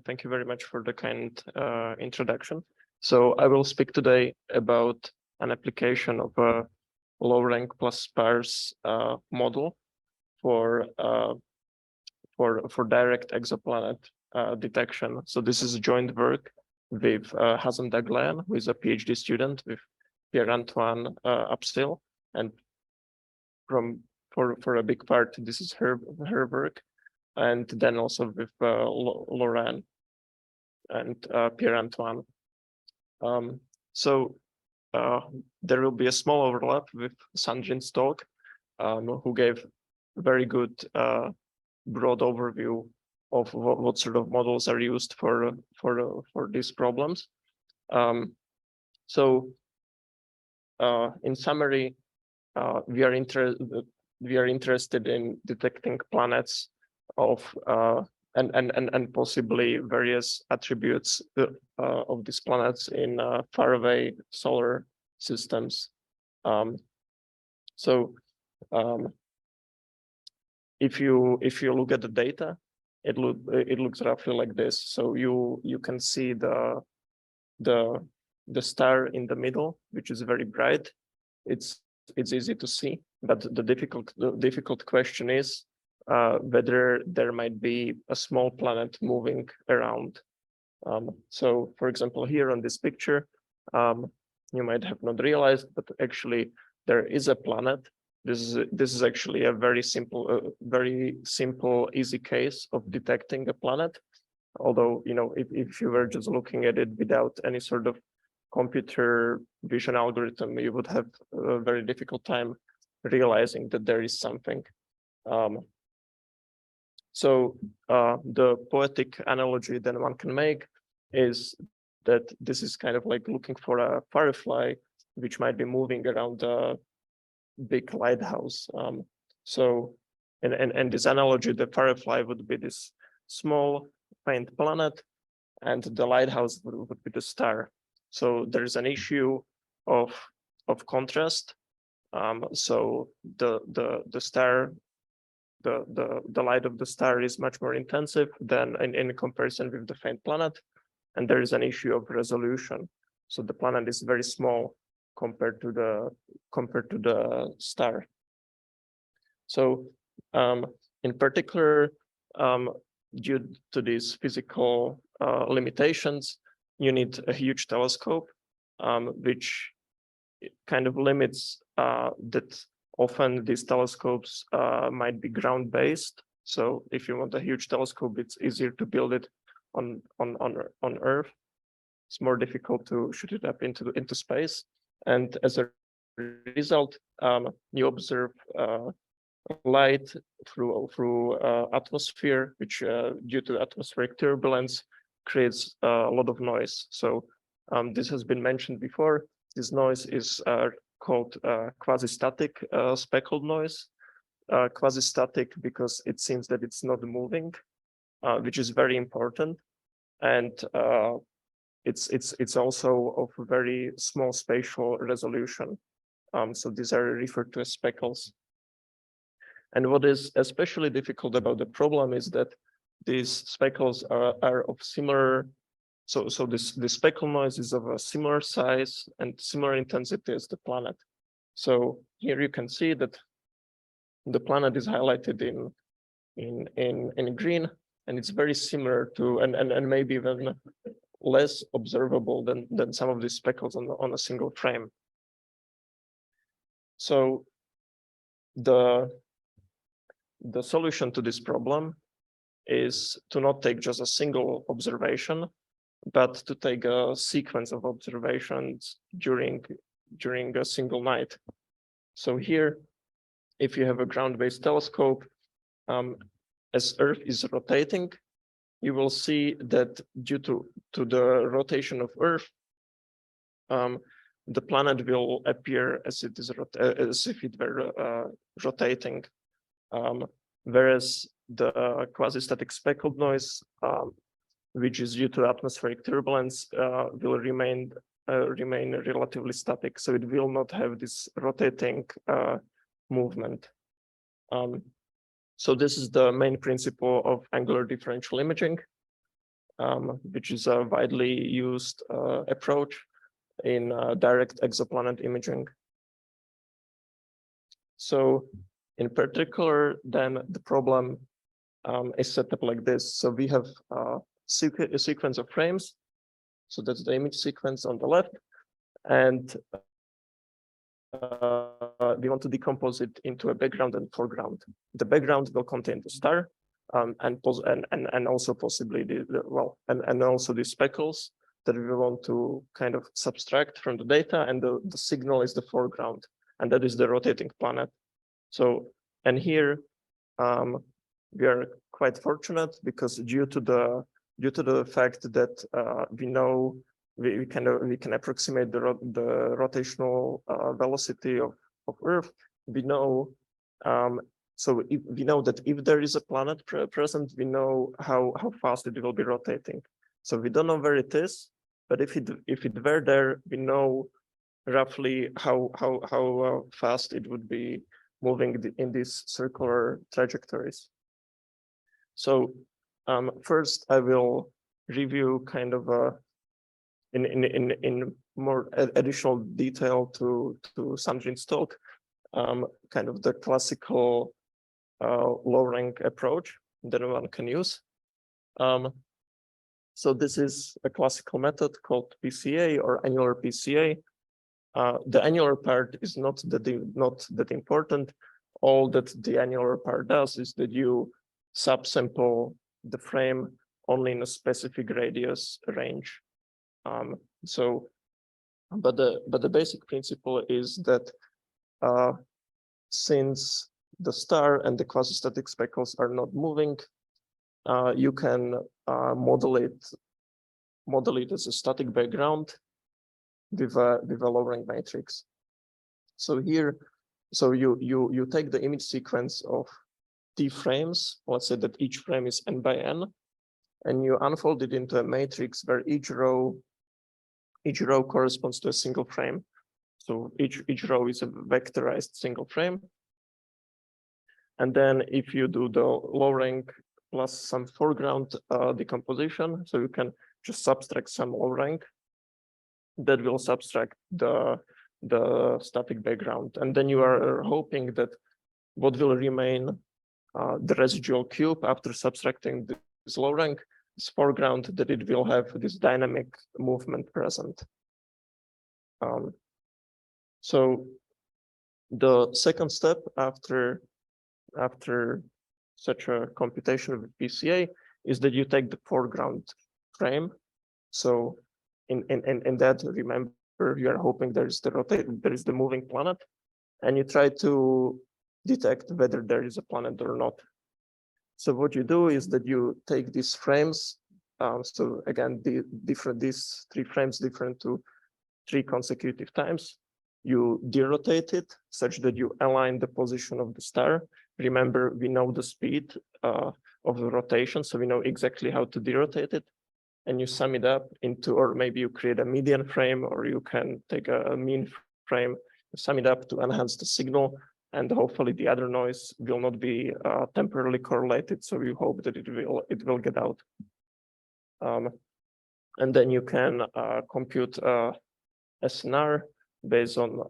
Thank you very much for the kind introduction. So I will speak today about an application of a low-rank plus sparse model for direct exoplanet detection. So this is joint work with Hazem Daglayan, who is a PhD student, with Pierre-Antoine Upsil, and for a big part this is her work, and then also with Lauren and Pierre-Antoine. So there will be a small overlap with Sanjin's talk, who gave a very good broad overview of what sort of models are used for these problems. In summary, we are interested in detecting planets of and possibly various attributes of these planets in faraway solar systems. If you look at the data, it looks roughly like this. So you can see the star in the middle, which is very bright. It's easy to see, but the difficult question is whether there might be a small planet moving around. So, for example, here on this picture, you might have not realized, but actually there is a planet. This is actually a very simple, easy case of detecting a planet. Although, you know, if you were just looking at it without any sort of computer vision algorithm, you would have a very difficult time realizing that there is something. The poetic analogy that one can make is that this is kind of like looking for a firefly which might be moving around a big lighthouse. And this analogy, the firefly would be this small faint planet, and the lighthouse would be the star. So there's an issue of contrast. So the star, the light of the star is much more intensive than in comparison with the faint planet, and there is an issue of resolution. So the planet is very small compared to the star. So in particular, due to these physical limitations, you need a huge telescope, which kind of limits that often these telescopes might be ground-based. So if you want a huge telescope, it's easier to build it on Earth. It's more difficult to shoot it up into space. And as a result, you observe light through atmosphere, which due to atmospheric turbulence creates a lot of noise. So this has been mentioned before. This noise is called quasi-static speckled noise. Quasi-static because it seems that it's not moving, which is very important, and it's also of very small spatial resolution. So these are referred to as speckles. And what is especially difficult about the problem is that these speckles are of similar. So this speckle noise is of a similar size and similar intensity as the planet. So here you can see that the planet is highlighted in green, and it's very similar to and maybe even less observable than some of these speckles on a single frame. So the solution to this problem is to not take just a single observation, but to take a sequence of observations during a single night. So here, if you have a ground-based telescope, as Earth is rotating, you will see that due to the rotation of Earth, the planet will appear as if it were rotating, whereas the quasi-static speckled noise, which is due to atmospheric turbulence, will remain relatively static. So it will not have this rotating movement. So this is the main principle of angular differential imaging. which is a widely used approach in direct exoplanet imaging. So in particular, then the problem is set up like this. So we have a sequence of frames. So that's the image sequence on the left. And we want to decompose it into a background and foreground. The background will contain the star and also possibly and also the speckles that we want to kind of subtract from the data, and the signal is the foreground, and that is the rotating planet. So, and here we are quite fortunate because due to the fact that we know we can approximate the rotational velocity of Earth. We know we know that if there is a planet present, we know how fast it will be rotating. So we don't know where it is, but if it were there, we know roughly how fast it would be moving in these circular trajectories. So first, I will review kind of in more additional detail to Sandrine's talk, kind of the classical low-rank approach that one can use. So this is a classical method called PCA or annular PCA. The annular part is not that important. All that the annular part does is that you subsample the frame only in a specific radius range. But the basic principle is that since the star and the quasi-static speckles are not moving, you can model it as a static background with a low-rank matrix. So here, you take the image sequence of T frames. Let's say that each frame is n by n, and you unfold it into a matrix where each row corresponds to a single frame. So each row is a vectorized single frame. And then if you do the low rank plus some foreground decomposition, so you can just subtract some low rank, that will subtract the static background. And then you are hoping that what will remain the residual cube after subtracting this low rank is foreground, that it will have this dynamic movement present. So the second step after such a computation with PCA is that you take the foreground frame. So in that, remember, you are hoping there is the moving planet, and you try to detect whether there is a planet or not. So what you do is that you take these frames. So again, these three frames different to 3 consecutive times. You derotate it such that you align the position of the star. Remember, we know the speed of the rotation, so we know exactly how to derotate it. And you sum it up into, or maybe you create a median frame, or you can take a mean frame, sum it up to enhance the signal, and hopefully the other noise will not be temporarily correlated. So you hope that it will get out. And then you can compute SNR based on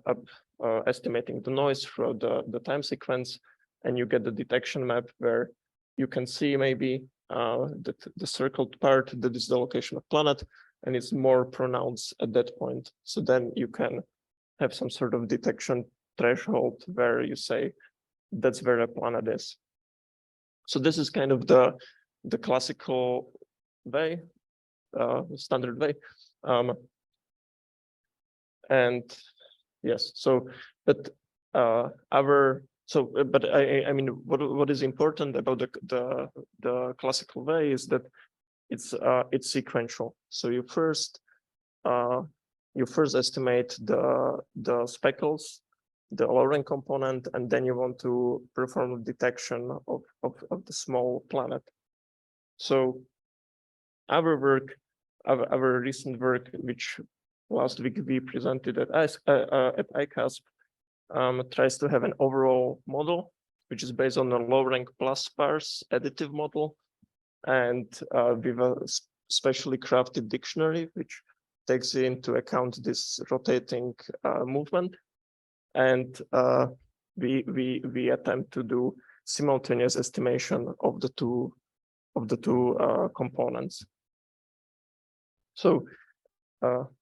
estimating the noise throughout the time sequence, and you get the detection map where you can see maybe that the circled part, that is the location of planet, and it's more pronounced at that point. So then you can have some sort of detection threshold where you say that's where a planet is. So this is kind of the classical way, standard way. And yes, so but I mean, what is important about the classical way is that it's sequential. So you first estimate the speckles, the low-rank component, and then you want to perform detection of the small planet. So our recent work, which last week we presented at ICASP, tries to have an overall model, which is based on a low-rank plus sparse additive model, and with a specially crafted dictionary, which takes into account this rotating movement. And we attempt to do simultaneous estimation of the two components. So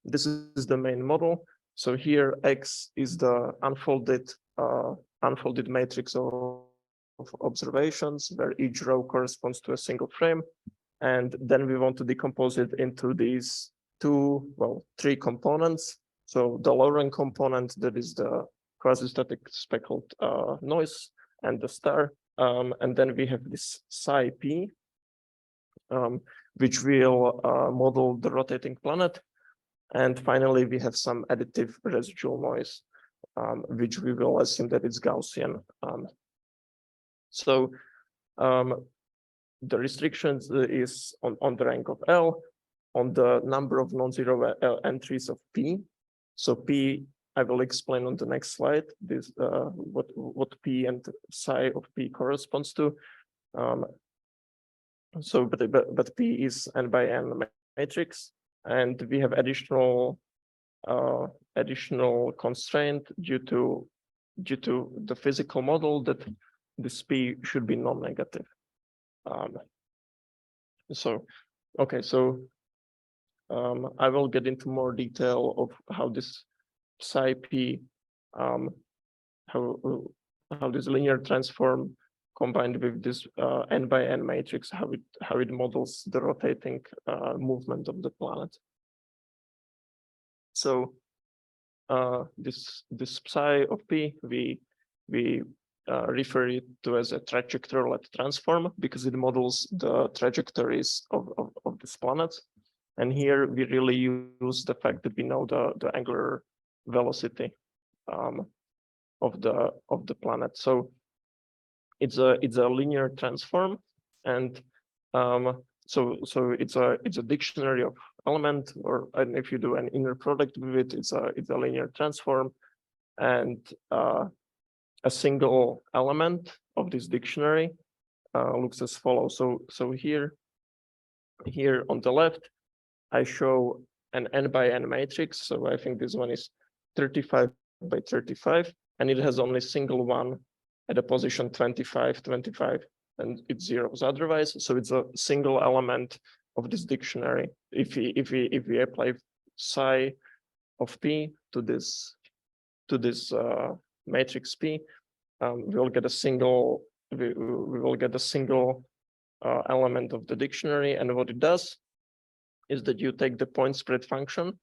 this is the main model. So here X is the unfolded matrix of observations, where each row corresponds to a single frame. And then we want to decompose it into these three components. So the low rank component, that is the quasi-static speckled noise and the star. And then we have this psi p, which will model the rotating planet. And finally, we have some additive residual noise, which we will assume that it's Gaussian. So the restrictions is on the rank of L, on the number of non-zero entries of P. So P, I will explain on the next slide, this what P and psi of P corresponds to. But P is n by n matrix, and we have additional constraint due to the physical model that this P should be non-negative. I will get into more detail of how this psi p, how this linear transform combined with this n by n matrix, how it models the rotating movement of the planet. So this psi of p, we refer it to as a trajectorial transform because it models the trajectories of this planet. And here we really use the fact that we know the angular velocity of the planet. So it's a linear transform, and so it's a dictionary of element, and if you do an inner product with it, it's a linear transform, and a single element of this dictionary looks as follows. So here on the left, I show an n by n matrix. So I think this one is 35 by 35, and it has only single one at a position 25, 25, and it's zeros otherwise. So it's a single element of this dictionary. If we apply psi of p to this matrix P, we will get a single element of the dictionary. And what it does is that you take the point spread function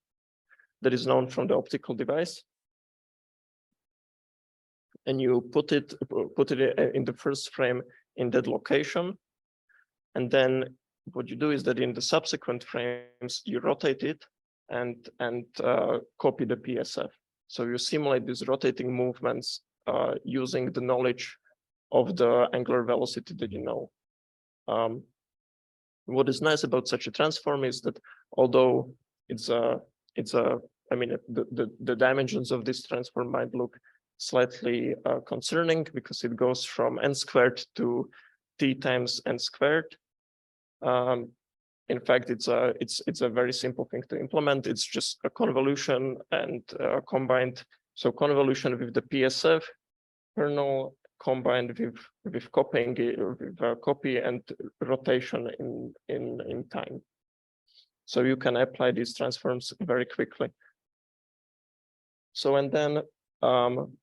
that is known from the optical device, and you put it in the first frame in that location. And then what you do is that in the subsequent frames, you rotate it and copy the PSF. So you simulate these rotating movements using the knowledge of the angular velocity that you know. What is nice about such a transform is that although the dimensions of this transform might look slightly concerning because it goes from n squared to t times n squared. In fact, it's a very simple thing to implement. It's just a convolution and combined. So convolution with the PSF kernel combined with copying with copy and rotation in time. So you can apply these transforms very quickly. So and then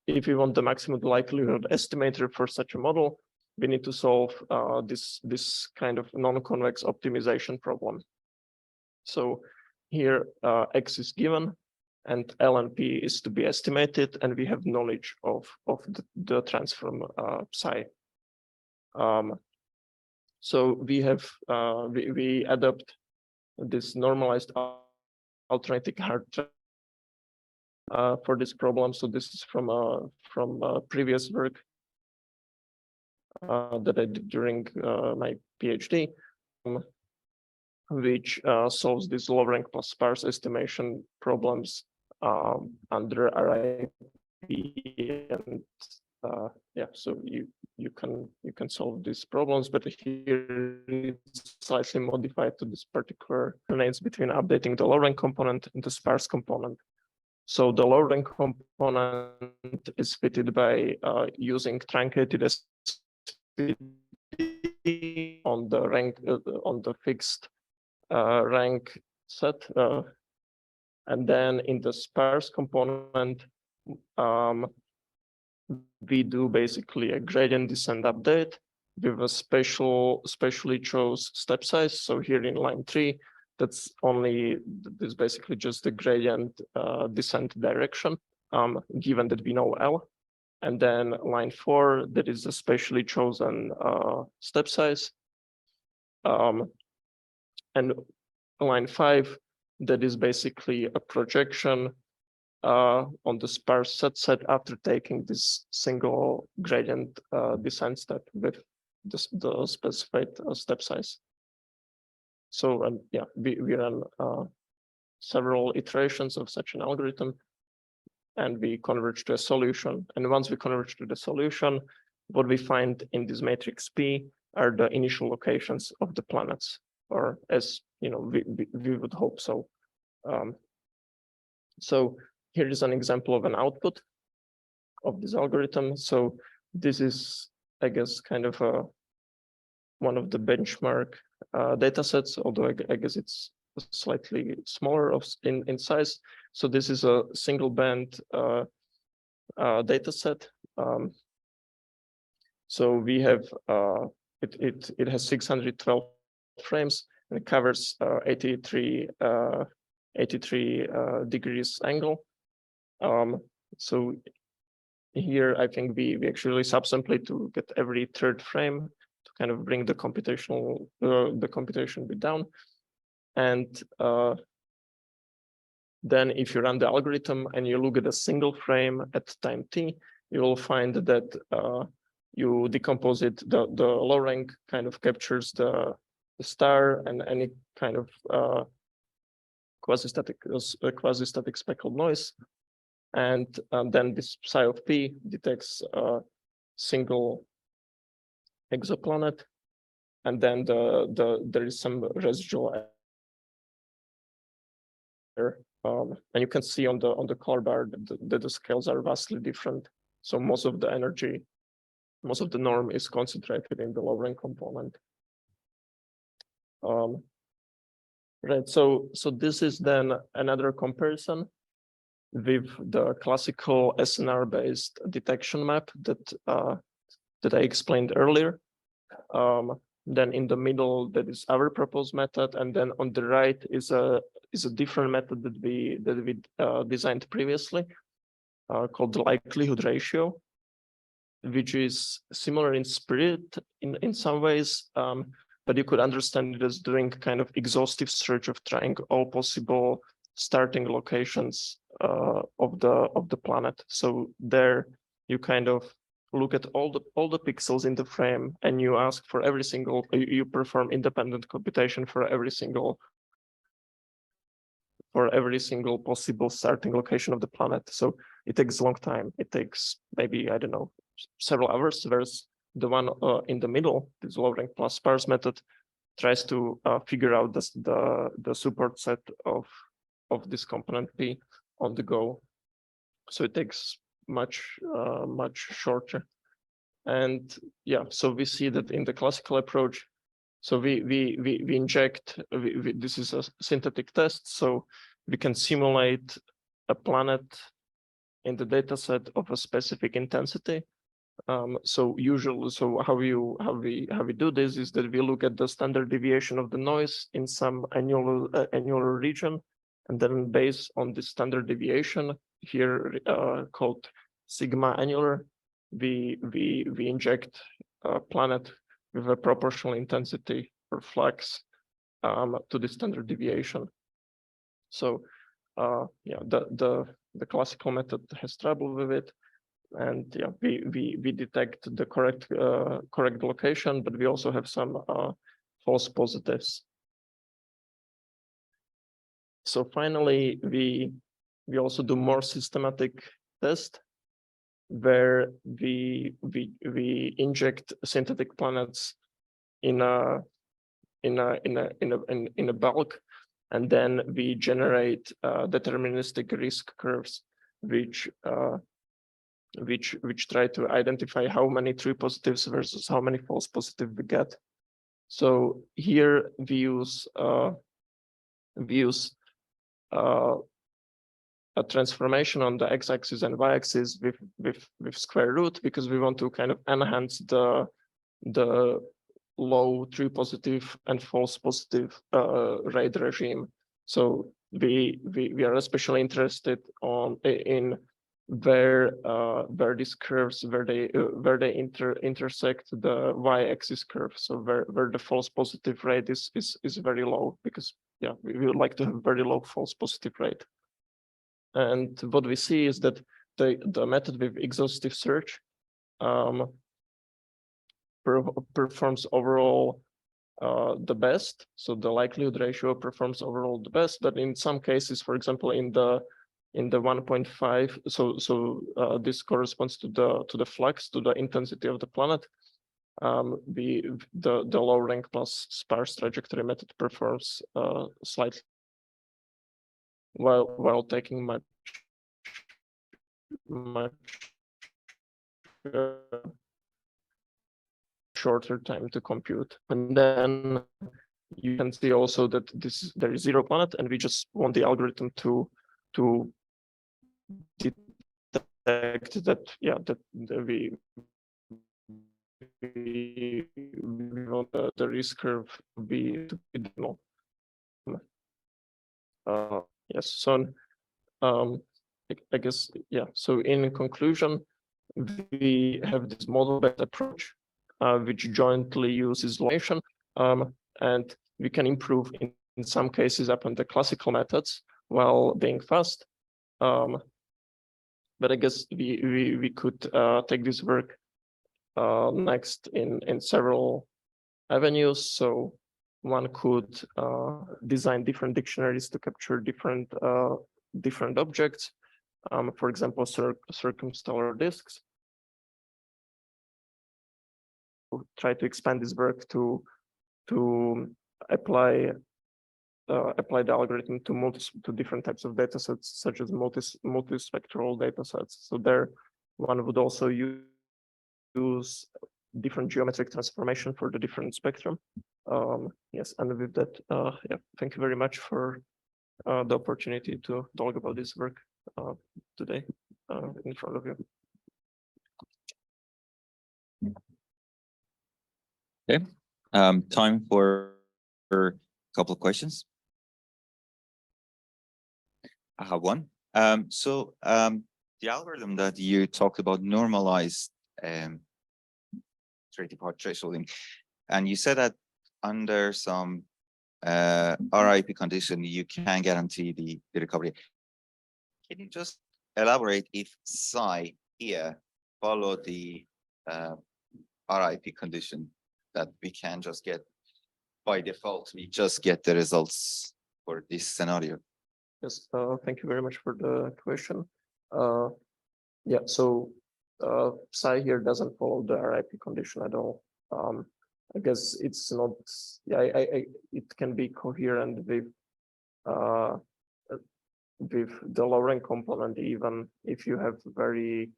if you want the maximum likelihood estimator for such a model, we need to solve this kind of non-convex optimization problem. So here X is given and L and P is to be estimated, and we have knowledge of the transform psi. So we have we adopt this normalized alternating hard for this problem. So this is from previous work that I did during my PhD, which solves these low rank plus sparse estimation problems under RIP and yeah, so you can solve these problems, but here it's slightly modified to this particular relates between updating the low rank component and the sparse component. So the low rank component is fitted by using truncated on the rank on the fixed rank set, and then in the sparse component, we do basically a gradient descent update with a specially chose step size. So here in line 3, that's basically just the gradient descent direction, given that we know L. And then line 4, that is a specially chosen step size. And line 5, that is basically a projection on the sparse set after taking this single gradient descent step with the specified step size. So yeah, we run several iterations of such an algorithm, and we converge to a solution. And once we converge to the solution, what we find in this matrix P are the initial locations of the planets, or as you know, we would hope so. So here is an example of an output of this algorithm. So this is, I guess, kind of one of the benchmark data sets, although I guess it's slightly smaller in size. So this is a single band data set. So we have it has 612 frames, and it covers 83 degrees angle. So here I think we actually subsample to get every third frame to kind of bring the computation bit down. And then if you run the algorithm and you look at a single frame at time t, you will find that you decompose it. The low rank kind of captures the star and any kind of quasi-static speckled noise, and then this psi of p detects a single exoplanet, and then there is some residual error, and you can see on the color bar that the scales are vastly different. So most of the energy, most of the norm is concentrated in the low rank component. Right, so this is then another comparison with the classical SNR-based detection map that I explained earlier. Then in the middle, that is our proposed method, and then on the right is a different method that we designed previously, called the likelihood ratio, which is similar in spirit in some ways. But you could understand it as doing kind of exhaustive search of trying all possible starting locations of the planet. So there you kind of look at all the pixels in the frame, and you ask for every single, you perform independent computation for every single possible starting location of the planet. So it takes a long time. It takes maybe, I don't know, several hours, whereas the one in the middle, this low rank plus sparse method, tries to figure out the support set of this component P on the go. So it takes much shorter. And yeah, so we see that in the classical approach, so we inject, this is a synthetic test, so we can simulate a planet in the data set of a specific intensity. So how we do this is that we look at the standard deviation of the noise in some annular region, and then based on the standard deviation here called sigma annular, we inject a planet with a proportional intensity or flux to the standard deviation. So yeah, the classical method has trouble with it. And yeah, we detect the correct location, but we also have some false positives. So finally, we also do more systematic test. where we inject synthetic planets in a bulk, and then we generate deterministic risk curves, which try to identify how many true positives versus how many false positives we get. So here we use a transformation on the x-axis and y-axis with square root, because we want to kind of enhance the low true positive and false positive rate regime. So we are especially interested in where these curves intersect the y-axis curve. So where the false positive rate is very low, because yeah, we would like to have very low false positive rate. And what we see is that the method with exhaustive search performs overall the best. So the likelihood ratio performs overall the best, but in some cases, for example, in the 1.5, so this corresponds to the flux, to the intensity of the planet. The low rank plus sparse trajectory method performs slightly, while taking much shorter time to compute. And then you can see also that there is zero planet, and we just want the algorithm to detect that, yeah, that we want the risk curve to be normal. Yes, so I guess, yeah, so in conclusion, we have this model-based approach, which jointly uses location, and we can improve in some cases upon the classical methods while being fast. But I guess we could take this work next in several avenues. So one could design different dictionaries to capture different objects. For example, circumstellar disks. Try to expand this work to apply the algorithm to different types of datasets, such as multispectral datasets. So there, one would also use different geometric transformation for the different spectrum. Yes, and with that, yeah, thank you very much for the opportunity to talk about this work today in front of you. Okay, time for a couple of questions. I have one. So the algorithm that you talked about normalized trade-apart thresholding, and you said that under some RIP condition, you can guarantee the recovery. Can you just elaborate if psi here follow the RIP condition, that we can just get, by default, we just get the results for this scenario? Yes, thank you very much for the question. Yeah, so psi here doesn't follow the RIP condition at all. I guess it's not, yeah, it can be coherent with the lowering component, even if you have very,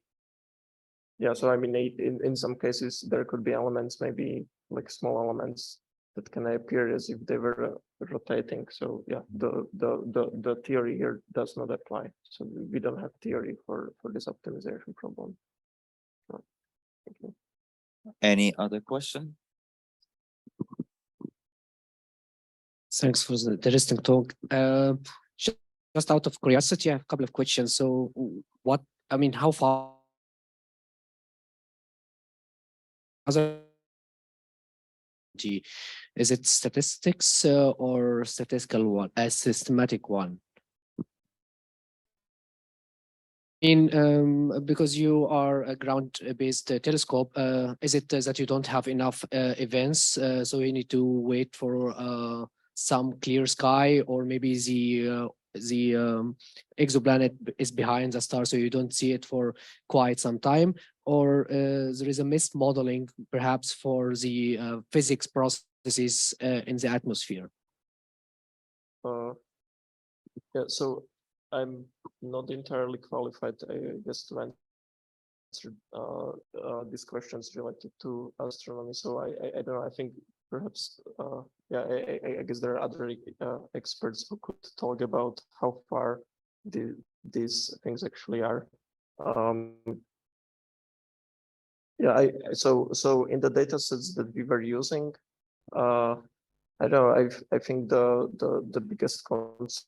yeah, so I mean, in some cases, there could be elements, maybe like small elements, that can appear as if they were rotating. So yeah, the theory here does not apply. So we don't have theory for this optimization problem. So, thank you. Any other question? Thanks for the interesting talk. Just out of curiosity, I have a couple of questions. So what, I mean, how far is it statistics or statistical one, a systematic one? Because you are a ground-based telescope, is it that you don't have enough events, so you need to wait for some clear sky, or maybe the the exoplanet is behind the star, so you don't see it for quite some time, or there is a mismodeling perhaps for the physics processes in the atmosphere? Yeah, so I'm not entirely qualified, I guess, to answer these questions related to astronomy. So I don't know. I think perhaps yeah, I guess there are other experts who could talk about how far these things actually are. Yeah, so in the data sets that we were using, I don't know. I think the biggest concern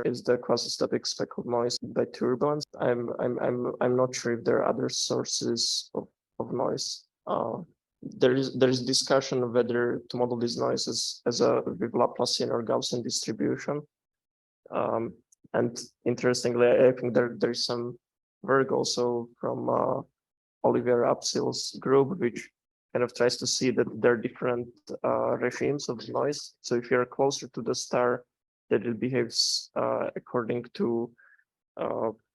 is the quasi-static speckled noise by turbulence. I'm not sure if there are other sources of noise. There is discussion of whether to model these noises as a with Laplacian or Gaussian distribution. And interestingly, I think there is some work also from Olivier Apsil's group, which kind of tries to see that there are different regimes of noise. So if you're closer to the star, that it behaves according to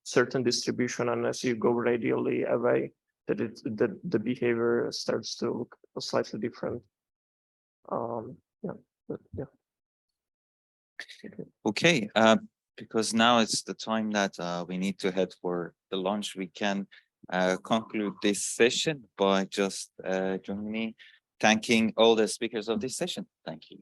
certain distribution, and as you go radially away, that the behavior starts to look slightly different. Yeah, but yeah. Okay, because now it's the time that we need to head for the lunch, we can conclude this session by just joining me, thanking all the speakers of this session. Thank you.